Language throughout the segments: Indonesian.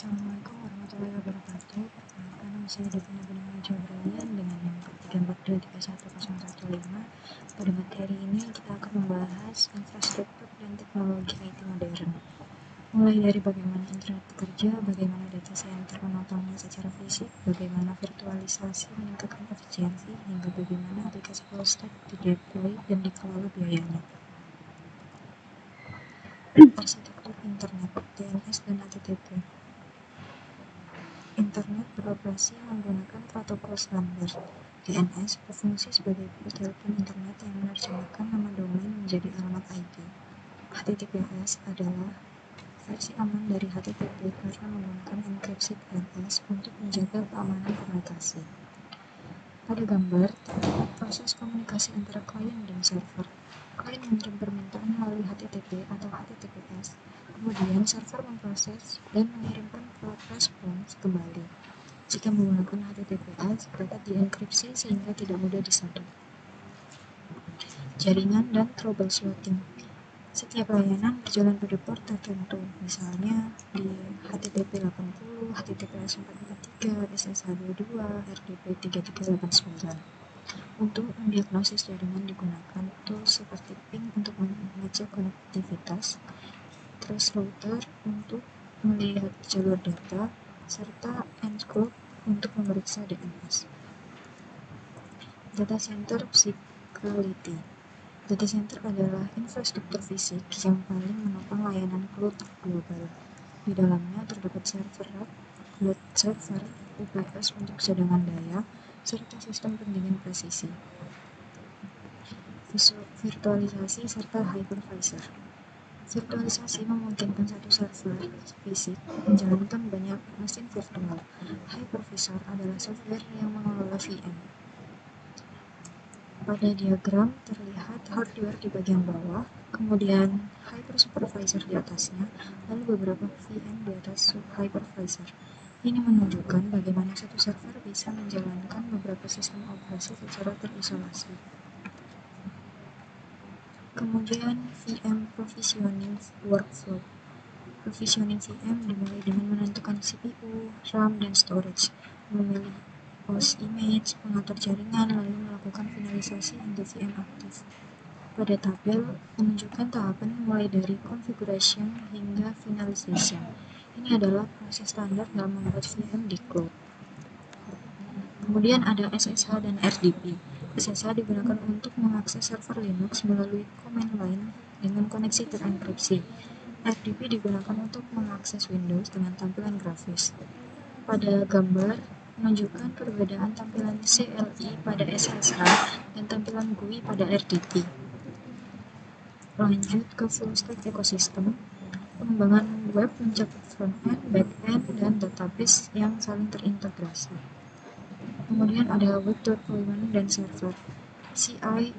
Assalamualaikum warahmatullahi wabarakatuh. Perkenalkan, nama saya Devina Gunawan Brilian dengan nomor 3423115. Pada materi ini kita akan membahas infrastruktur dan teknologi IT modern. Mulai dari bagaimana internet bekerja, bagaimana data center menopangnya secara fisik, bagaimana virtualisasi meningkatkan efisiensi, hingga bagaimana aplikasi full stack dideploy dan dikelola biayanya. Arsitektur internet, DNS dan HTTP. Internet beroperasi menggunakan protokol standar. DNS berfungsi sebagai telepon internet yang menerjemahkan nama domain menjadi alamat IP. HTTPS adalah versi aman dari HTTP karena menggunakan enkripsi DNS untuk menjaga keamanan komunikasi. Pada gambar, terdapat proses komunikasi antara klien dan server. Klien mengirim permintaan melalui HTTP atau HTTPS, kemudian server memproses dan mengirimkan respons kembali. Jika menggunakan HTTPS, data dienkripsi sehingga tidak mudah disadap. Jaringan dan troubleshooting. Setiap layanan berjalan pada port tertentu, misalnya di HTTP 80, HTTPS 443, SSH 22, RDP 3389. Untuk mendiagnosis jaringan digunakan tools seperti ping untuk mengecek konektivitas, trace router untuk melihat jalur data, serta nCloud untuk memeriksa DNS. Data Center Physicality. Data center adalah infrastruktur fisik yang paling menopang layanan cloud global. Di dalamnya terdapat server rack, cloud server, UPS untuk cadangan daya, serta sistem pendingin presisi, virtualisasi, serta hypervisor. Virtualisasi memungkinkan satu server fisik menjalankan banyak mesin virtual. Hypervisor adalah software yang mengelola VM. Pada diagram terlihat hardware di bagian bawah, kemudian hypersupervisor di atasnya, lalu beberapa VM di atas hypervisor. Ini menunjukkan bagaimana satu server bisa menjalankan beberapa sistem operasi secara terisolasi. Kemudian VM provisioning workflow. Provisioning VM dimulai dengan menentukan CPU, RAM, dan storage, memilih host image, mengatur jaringan, lalu melakukan finalisasi hingga VM aktif. Pada tabel menunjukkan tahapan mulai dari configuration hingga finalization. Ini adalah proses standar dalam membuat VM di cloud. Kemudian ada SSH dan RDP. SSH digunakan untuk mengakses server Linux melalui command line dengan koneksi terenkripsi. RDP digunakan untuk mengakses Windows dengan tampilan grafis. Pada gambar menunjukkan perbedaan tampilan CLI pada SSH dan tampilan GUI pada RDP. Lanjut ke full stack ekosistem. Pengembangan web mencakup front-end, back-end, dan database yang saling terintegrasi. Kemudian ada web deployment dan server. CI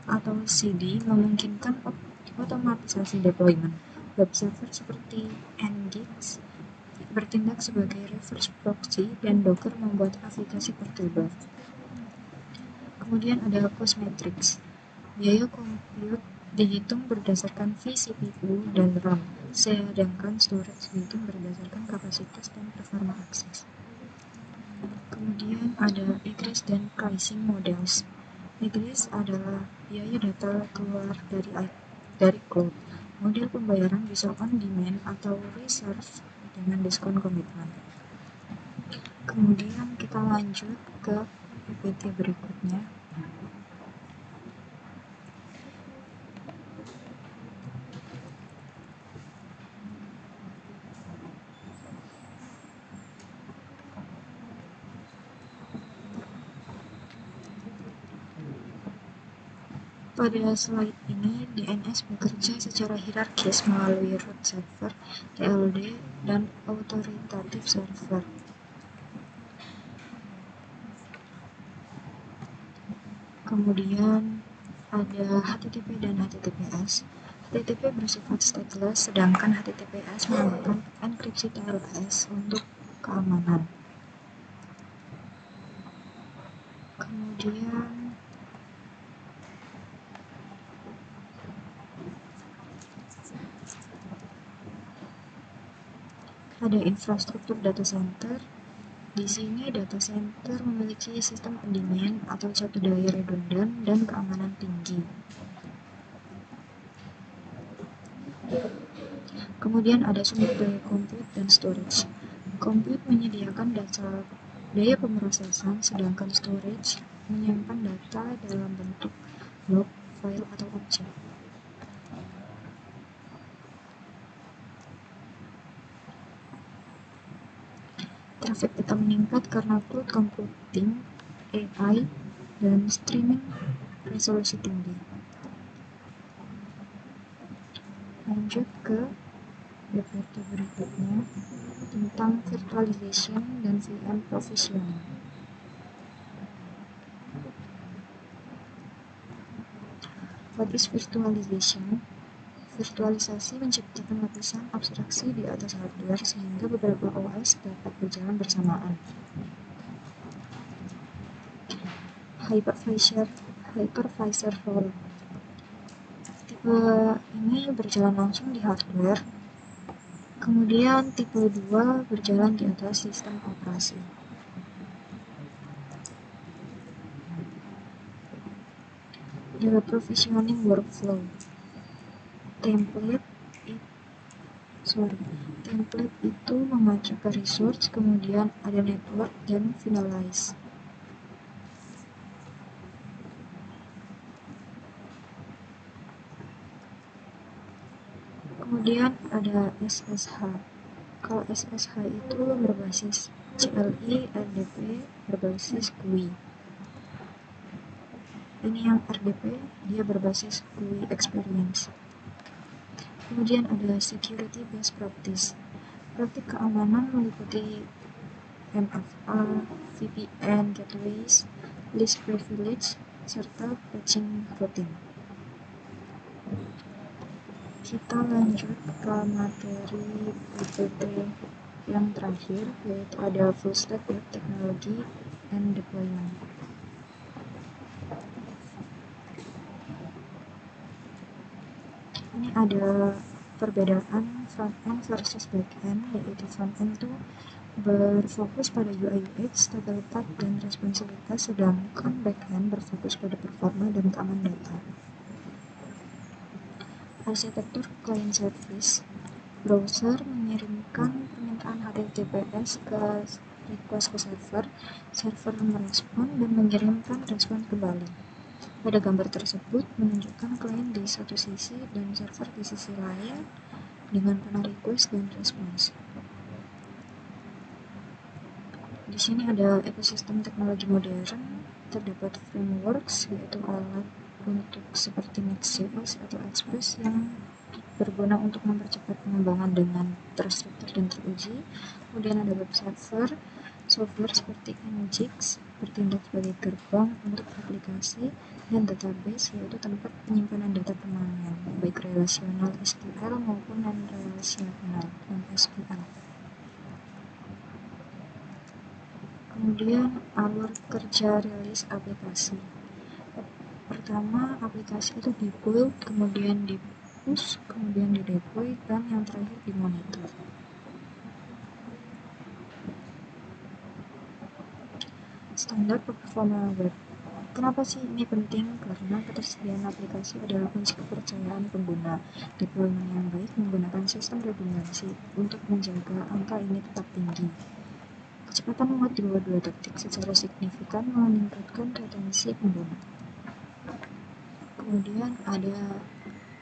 atau CD memungkinkan otomatisasi deployment. Web server seperti Nginx bertindak sebagai reverse proxy dan Docker membuat aplikasi portable. Kemudian ada cost matrix. Biaya compute dihitung berdasarkan vCPU dan RAM, sedangkan storage dihitung berdasarkan kapasitas dan performa akses. Kemudian ada egress dan pricing models. Egress adalah biaya data keluar dari cloud. Model pembayaran bisa on demand atau reserve dengan diskon komitmen. Kemudian kita lanjut ke PPT berikutnya. Pada slide ini, DNS bekerja secara hierarkis melalui root server, TLD, dan authoritative server. Kemudian ada HTTP dan HTTPS. HTTP bersifat stateless, sedangkan HTTPS menggunakan enkripsi TLS untuk keamanan. Kemudian Ada infrastruktur data center. Di sini data center memiliki sistem pendingin atau satu daya redundan dan keamanan tinggi. Kemudian ada sumber daya compute dan storage. Compute menyediakan daya pemrosesan, sedangkan storage menyimpan data dalam bentuk log, file, atau objek. Traffic data meningkat karena cloud computing, AI, dan streaming resolusi tinggi. Lanjut ke PPT berikutnya tentang virtualization dan VM provisioning. What is virtualization? Virtualisasi menciptakan lapisan abstraksi di atas hardware sehingga beberapa OS dapat berjalan bersamaan. Hypervisor role. Tipe ini berjalan langsung di hardware, kemudian tipe 2 berjalan di atas sistem operasi. The provisioning workflow. Template itu mengacu ke resource, kemudian ada network dan finalize. Kemudian ada SSH. Kalau SSH itu berbasis CLI, RDP berbasis GUI. Ini yang RDP, dia berbasis GUI experience. Kemudian ada security best practice. Praktik keamanan meliputi MFA, VPN gateways, least privilege, serta patching rutin. Kita lanjut ke materi PPT yang terakhir, yaitu ada full stack web technology and deployment. Ini ada perbedaan front-end versus back-end, yaitu front-end itu berfokus pada UI UX, tata letak, dan responsivitas, sedangkan back-end berfokus pada performa dan keamanan data. Arsitektur client service. Browser mengirimkan permintaan HTTPS ke request ke server merespon dan mengirimkan respon kembali. Pada gambar tersebut menunjukkan klien di satu sisi dan server di sisi lain dengan panah request dan respons. Di sini ada ekosistem teknologi modern, terdapat frameworks yaitu alat untuk seperti Next.js atau Express yang berguna untuk mempercepat pengembangan dengan terstruktur dan teruji. Kemudian ada web server, software seperti Nginx bertindak sebagai gerbang untuk aplikasi, dan database yaitu tempat penyimpanan data permanen, baik relasional SQL maupun non-relasional non-SQL. Kemudian alur kerja rilis aplikasi. Pertama, aplikasi itu di-build, kemudian di-push, kemudian di-deploy, dan yang terakhir di-monitor. Standar performa web. Kenapa sih ini penting? Karena ketersediaan aplikasi adalah kunci kepercayaan pengguna. Deployment yang baik menggunakan sistem redundansi untuk menjaga angka ini tetap tinggi. Kecepatan muat di bawah 2 detik secara signifikan meningkatkan retensi pengguna. Kemudian ada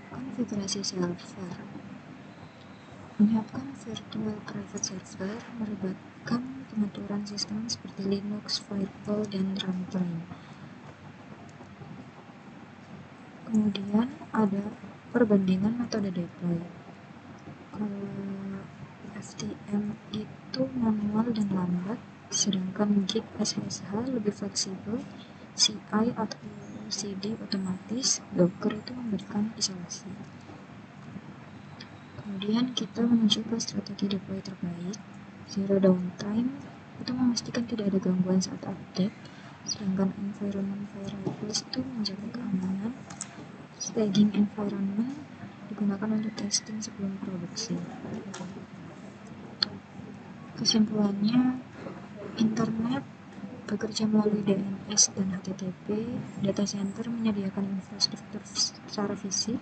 konfigurasi server. Menyiapkan virtual private server melibatkan pengaturan sistem seperti Linux, firewall, dan runtime. Kemudian ada perbandingan metode deploy. Kalau FTM itu manual dan lambat, sedangkan Git SSH lebih fleksibel, CI atau CD otomatis, Docker itu memberikan isolasi. Kemudian kita menuju ke strategi deploy terbaik. Zero downtime itu memastikan tidak ada gangguan saat update, sedangkan environment variables itu menjaga keamanan. Staging environment digunakan untuk testing sebelum produksi. Kesimpulannya, internet bekerja melalui DNS dan HTTP. Data center menyediakan infrastruktur secara fisik,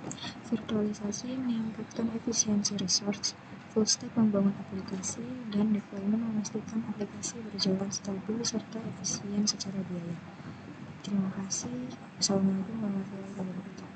virtualisasi meningkatkan efisiensi resource, full stack membangun aplikasi, dan deployment memastikan aplikasi berjalan stabil serta efisien secara biaya. Terima kasih. Assalamualaikum warahmatullahi wabarakatuh.